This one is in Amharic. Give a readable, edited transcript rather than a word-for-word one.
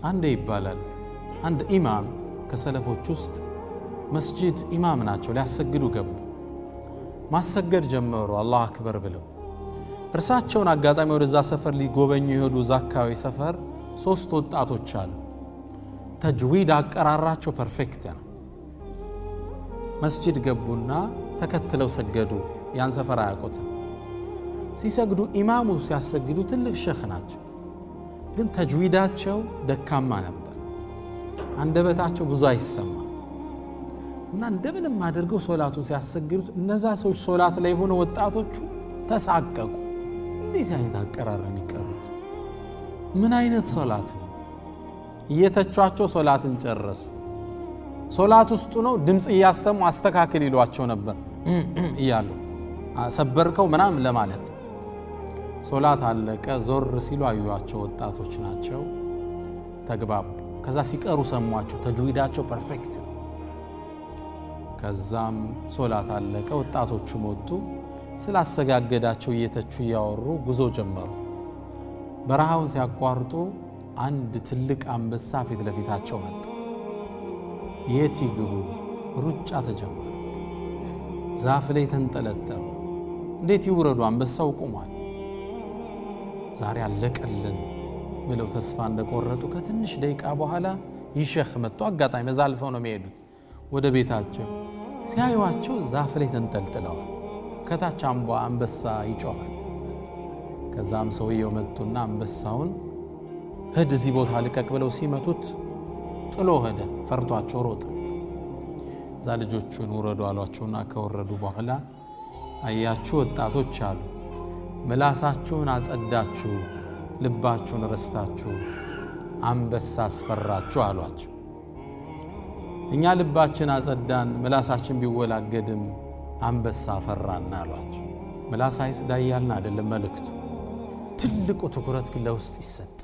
አንዴ ይባላል አንድ ኢማም ከሰለፎች ውስጥ መስጂድ ኢማም ናቸው ሊያሰግዱ ገቡ ማሰገድ ጀመሩ አላሁ አክበር ብለው እርሳቸውን አጋጣሚ ወደዛ ሰፈር ሊጎበኙ ይሄዱ ዛካዊ ሰፈር 3 ወጣቶች አሉ ተጅዊድ አቀራራቸው ፐርፌክት ነው መስጂድ ገቡና ተከትለው ሰገዱ ያን ሰፈር አያውቁት ሲሰግዱ ኢማሙ ሲያሰግዱ ትልቅ ሸኽ ናቸው ግን ተጅዊዳቸው ደካማ ነበር አንደበታቸው ብዙ አይሰማ እና እንደምንም አድርገው ሶላቱን ሲያሰግዱት እነዛ ሰዎች ሶላት ላይ ሆነ ወጣቶቹ ተሳቀቁ እንዴት አይነት አቀራረም ይቀሩት ምን አይነት ሶላት ነው እየተቻቸው ሶላትን ጨረሱ ሶላት ውስጥ ነው ድምጽ እያሰሙ አስተካክል ይሏቸው ነበር ይያሉ ሰበርከው ምናምን ለማለት ሶላት አለቀ ዞር ሲሉ አዩዋቸው ወጣቶች ናቸው ተግባቡ ከዛ ሲቀሩ ሰሟቸው ተጅዊዳቸው ፐርፌክት ከዛም ሶላት አለቀ ወጣቶቹ ሞቱ ስላሰጋገዳቸው እየተቹ ያወሩ ጉዞ ጀመሩ በረሃውን ሲያቋርጡ አንድ ትልቅ አንበሳ ፊት ለፊታቸው መጣ የት ይግቡ ሩጫ ተጀመረ ዛፍ ላይ ተንጠለጠሉ እንዴት ይውረዱ አንበሳው ቆሟል ዛሬ አለቀልን ብለው ተስፋ እንደቆረጡ ከትንሽ ደቂቃ በኋላ ይሸኽ መጥቶ አጋጣሚ መዛልፈው ነው የሚሄዱት ወደ ቤታቸው ሲያዩዋቸው ዛፍ ላይ ተንጠልጥለዋል ከታች አንበሳ ይጮሃል ከዛም ሰውየው መጡና አንበሳውን ሄድ እዚህ ቦታ ልቀቅ ብለው ሲመቱት ጥሎ ሄደ ፈርቷቸው ሮጠ ዛ ልጆቹን ወረዱ አሏቸውና ከወረዱ በኋላ አያችሁ ወጣቶች አሉ ምላሳችሁን አጸዳችሁ ልባችሁን ረስታችሁ አንበሳ አስፈራችሁ አሏቸው እኛ ልባችን አጸዳን ምላሳችን ቢወላገድም አንበሳ ፈራና አሏቸው ምላስ አይጽዳ ያልና አይደለም መልእክቱ ትልቁ ትኩረት ግን ለውስጥ ይሰጥ